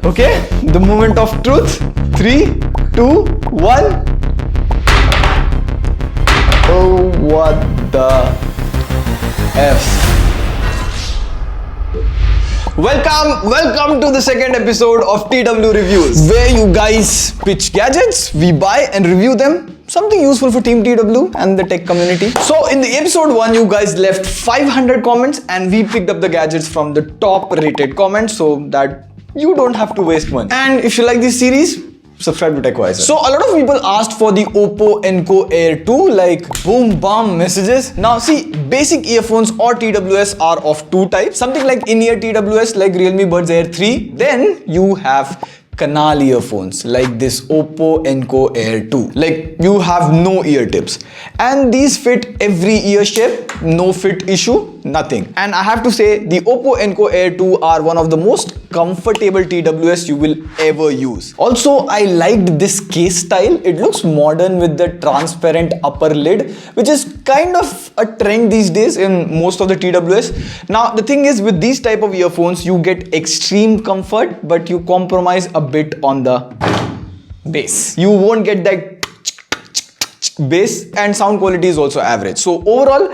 Okay, the moment of truth. 3, 2, 1. Oh, what the F. Welcome to the second episode of TW Reviews, where you guys pitch gadgets, we buy and review them. Something useful for Team TW and the tech community. So in the episode 1, you guys left 500 comments and we picked up the gadgets from the top rated comments so that you don't have to waste one. And if you like this series, subscribe to TechWiser. So a lot of people asked for the Oppo Enco Air 2, like boom bam messages. Now see, basic earphones or TWS are of two types. Something like in-ear TWS like Realme Buds Air 3. Then you have canal earphones like this Oppo Enco Air 2. Like you have no ear tips. And these fit every ear shape, no fit issue, nothing. And I have to say the Oppo Enco Air 2 are one of the most comfortable TWS you will ever use. Also, I liked this case style. It looks modern with the transparent upper lid, which is kind of a trend these days in most of the TWS. Now, the thing is with these type of earphones, you get extreme comfort, but you compromise a bit on the bass. You won't get that bass, and sound quality is also average. So overall,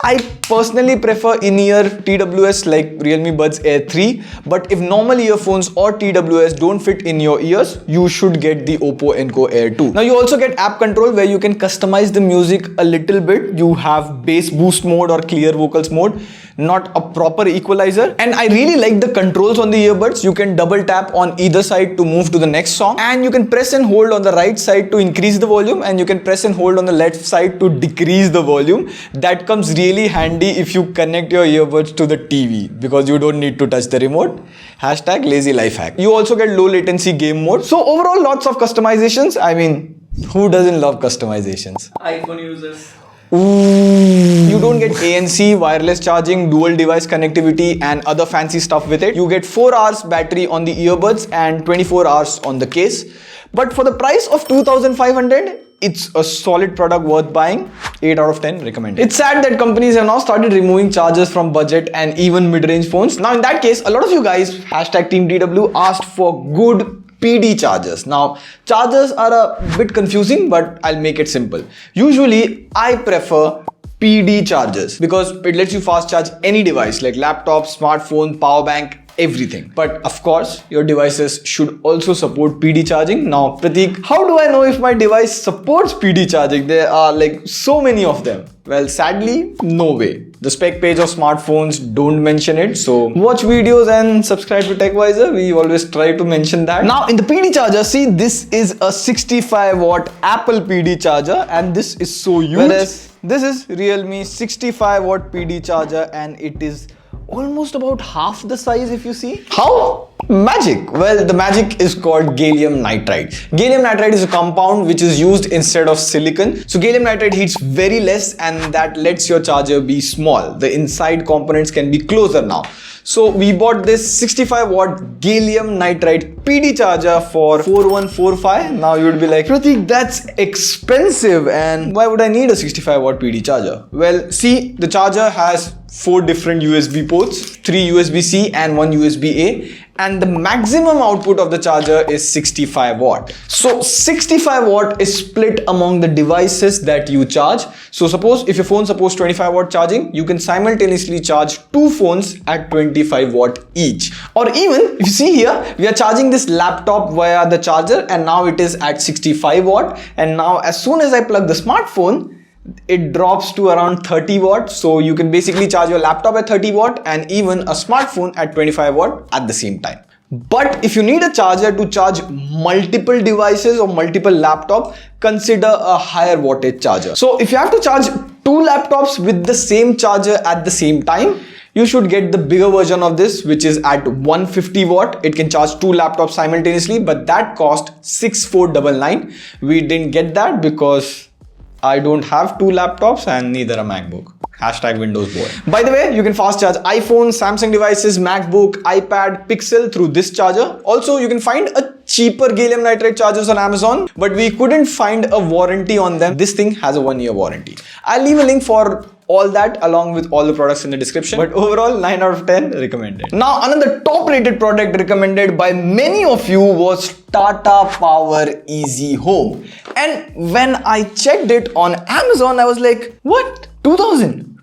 I personally prefer in-ear TWS like Realme Buds Air 3, but if normal earphones or TWS don't fit in your ears, you should get the Oppo Enco Air 2. Now you also get app control where you can customize the music a little bit. You have bass boost mode or clear vocals mode, not a proper equalizer. And I really like the controls on the earbuds. You can double tap on either side to move to the next song, and you can press and hold on the right side to increase the volume, and you can press and hold on the left side to decrease the volume. That comes really handy if you connect your earbuds to the TV because you don't need to touch the remote. Hashtag lazy life hack. You also get low latency game mode. So overall, lots of customizations. I mean, who doesn't love customizations? iPhone users. Ooh. You don't get ANC, wireless charging, dual device connectivity and other fancy stuff with it. You get 4 hours battery on the earbuds and 24 hours on the case. But for the price of 2,500, it's a solid product worth buying. 8 out of 10 recommended. It's sad that companies have now started removing chargers from budget and even mid-range phones. Now in that case, a lot of you guys, hashtag Team DW, asked for good PD chargers. Now, chargers are a bit confusing, but I'll make it simple. Usually, I prefer PD chargers because it lets you fast charge any device like laptop, smartphone, power bank, everything. But of course, your devices should also support PD charging. Now, Prateek, how do I know if my device supports PD charging? There are like so many of them. Well, sadly, no way. The spec page of smartphones don't mention it. So watch videos and subscribe to TechWiser. We always try to mention that. Now in the PD charger, see, this is a 65 watt Apple PD charger and this is so huge. Whereas this is Realme 65 watt PD charger and it is almost about half the size if you see. How? Magic. Well, the magic is called gallium nitride. Gallium nitride is a compound which is used instead of silicon. So gallium nitride heats very less and that lets your charger be small. The inside components can be closer now. So we bought this 65 watt gallium nitride PD charger for 4145. Now you would be like, Prateek, that's expensive and why would I need a 65 watt PD charger? Well, see, the charger has 4 different USB ports, 3 USB-C and 1 USB-A, and the maximum output of the charger is 65 watt. So 65 watt is split among the devices that you charge. So suppose if your phone supports 25 watt charging, you can simultaneously charge 2 phones at 25 watt each. Or even if you see here, we are charging this laptop via the charger and now it is at 65 watt. And now as soon as I plug the smartphone, it drops to around 30 watt. So you can basically charge your laptop at 30 watt and even a smartphone at 25 watt at the same time. But if you need a charger to charge multiple devices or multiple laptops, consider a higher wattage charger. So if you have to charge 2 laptops with the same charger at the same time, you should get the bigger version of this, which is at 150 watt. It can charge 2 laptops simultaneously, but that cost 6499. We didn't get that because I don't have 2 laptops and neither a MacBook. Hashtag Windows boy. By the way, you can fast charge iPhone, Samsung devices, MacBook, iPad, Pixel through this charger. Also, you can find a cheaper gallium nitride chargers on Amazon, but we couldn't find a warranty on them. This thing has a 1-year warranty. I'll leave a link for all that along with all the products in the description. But overall, 9 out of 10 recommended. Now, another top rated product recommended by many of you was Tata Power Easy Home. And when I checked it on Amazon, I was like, what? 2000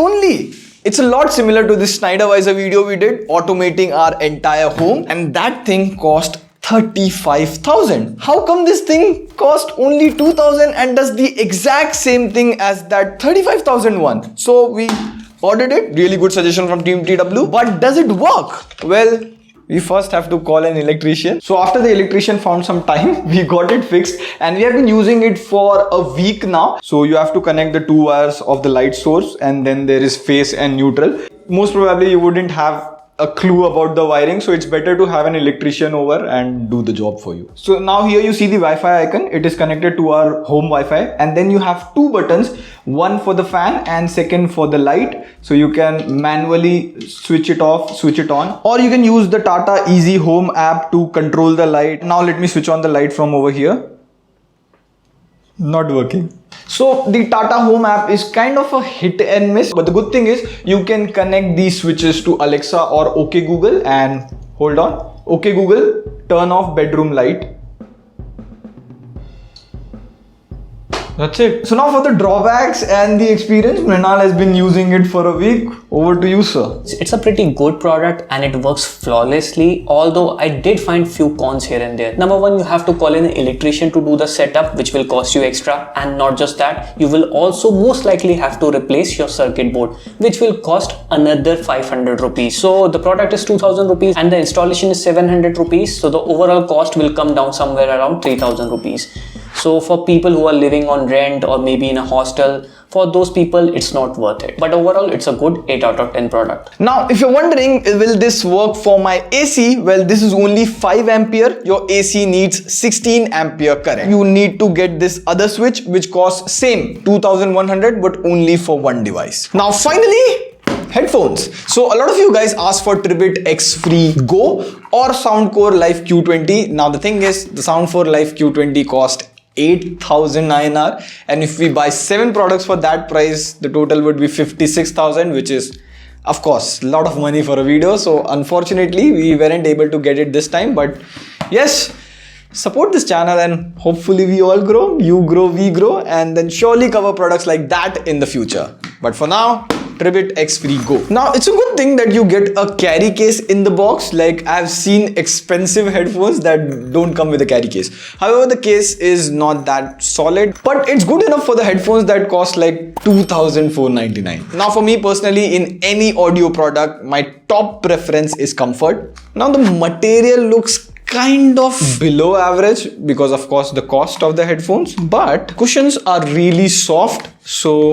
only. It's a lot similar to this TechWiser video we did, automating our entire home, and that thing cost 35,000. How come this thing cost only 2,000 and does the exact same thing as that 35,000 one? So we ordered it. Really good suggestion from Team TW. But does it work? Well, we first have to call an electrician. So after the electrician found some time, we got it fixed and we have been using it for a week now. So you have to connect the 2 wires of the light source and then there is phase and neutral. Most probably you wouldn't have a clue about the wiring, so it's better to have an electrician over and do the job for you. So now here you see the Wi-Fi icon. It is connected to our home Wi-Fi, and then you have 2 buttons, one for the fan and second for the light. So you can manually switch it off, switch it on, or you can use the Tata Easy Home app to control the light. Now let me switch on the light from over here. Not working. So the Tata Home app is kind of a hit and miss, but the good thing is you can connect these switches to Alexa or OK Google, and hold on, OK Google, turn off bedroom light. That's it. So now for the drawbacks and the experience, Mrinal has been using it for a week. Over to you, sir. It's a pretty good product and it works flawlessly, although I did find few cons here and there. Number one, you have to call in an electrician to do the setup, which will cost you extra, and not just that, you will also most likely have to replace your circuit board, which will cost another 500 rupees. So the product is 2000 rupees and the installation is 700 rupees. So the overall cost will come down somewhere around 3000 rupees. So for people who are living on rent or maybe in a hostel, for those people it's not worth it. But overall it's a good 8 out of 10 product. Now if you're wondering, will this work for my AC? Well, this is only 5 ampere. Your AC needs 16 ampere current. You need to get this other switch which costs same 2100 but only for one device. Now finally, headphones. So a lot of you guys asked for Tribit X Free Go or Soundcore Life Q20. Now the thing is, the Soundcore Life Q20 cost 8,000 INR, and if we buy 7 products for that price, the total would be 56,000, which is of course a lot of money for a video. So unfortunately we weren't able to get it this time, but yes, support this channel and hopefully we all grow, you grow, we grow, and then surely cover products like that in the future. But for now, Tribit X Free Go. Now it's a good thing that you get a carry case in the box. Like I've seen expensive headphones that don't come with a carry case. However, the case is not that solid, but it's good enough for the headphones that cost like 2,499. Now for me personally, in any audio product, my top preference is comfort. Now the material looks kind of below average because of course the cost of the headphones, but cushions are really soft, so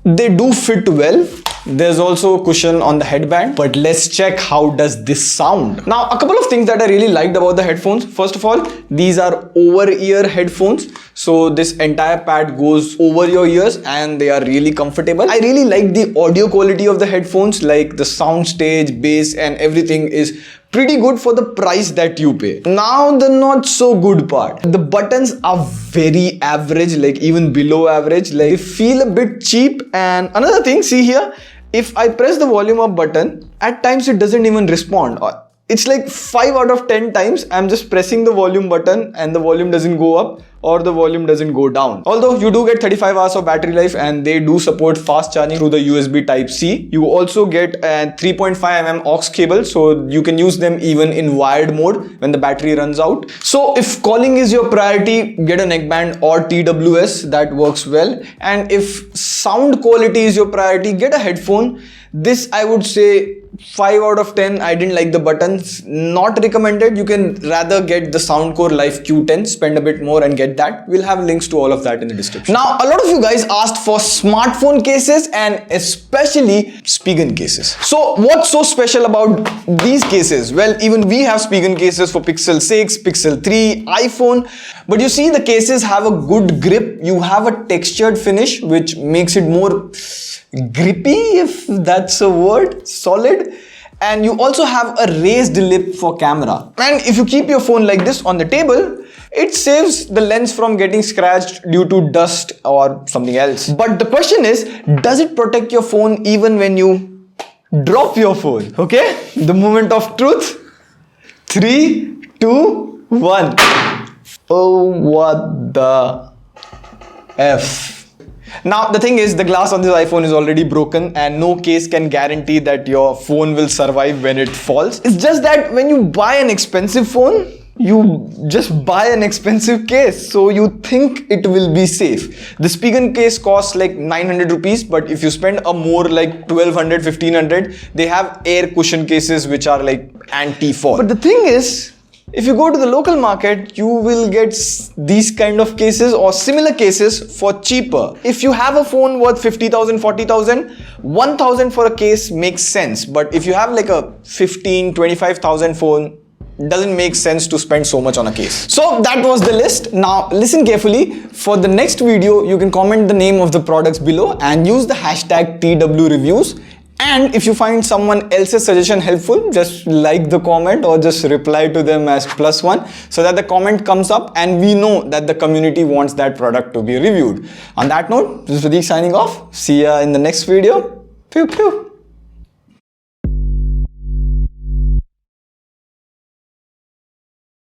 they do fit well. There's also a cushion on the headband, but let's check how does this sound. Now, a couple of things that I really liked about the headphones. First of all, these are over-ear headphones. So this entire pad goes over your ears and they are really comfortable. I really like the audio quality of the headphones, like the sound stage, bass and everything is pretty good for the price that you pay. Now the not so good part. The buttons are very average, like even below average, like they feel a bit cheap. And another thing, see here, if I press the volume up button, at times it doesn't even respond. It's like 5 out of 10 times I'm just pressing the volume button and the volume doesn't go up or the volume doesn't go down. Although you do get 35 hours of battery life and they do support fast charging through the USB Type-C. You also get a 3.5mm aux cable, so you can use them even in wired mode when the battery runs out. So if calling is your priority, get a neckband or TWS, that works well. And if sound quality is your priority, get a headphone. This I would say 5 out of 10. I didn't like the buttons, not recommended. You can rather get the Soundcore Life Q10, spend a bit more and get that. We'll have links to all of that in the description. Now, a lot of you guys asked for smartphone cases and especially Spigen cases. So what's so special about these cases? Well, even we have Spigen cases for Pixel 6, Pixel 3, iPhone, but you see the cases have a good grip. You have a textured finish which makes it more grippy, if that's a word, solid. And you also have a raised lip for camera. And if you keep your phone like this on the table, it saves the lens from getting scratched due to dust or something else. But the question is, does it protect your phone even when you drop your phone? Okay, the moment of truth. 3, 2, 1. Oh, what the F. Now the thing is, the glass on this iPhone is already broken and no case can guarantee that your phone will survive when it falls. It's just that when you buy an expensive phone, you just buy an expensive case, so you think it will be safe. The Spigen case costs like 900 rupees, but if you spend a more like 1200, 1500, they have air cushion cases which are like anti-fall. But the thing is, if you go to the local market, you will get these kind of cases or similar cases for cheaper. If you have a phone worth 50,000, 40,000, 1,000 for a case makes sense. But if you have like a 15, 25,000 phone, doesn't make sense to spend so much on a case. So that was the list. Now listen carefully. For the next video, you can comment the name of the products below and use the hashtag TWReviews. And if you find someone else's suggestion helpful, just like the comment or just reply to them as +1 so that the comment comes up and we know that the community wants that product to be reviewed. On that note, this is Pradeep signing off. See ya in the next video. Pew pew.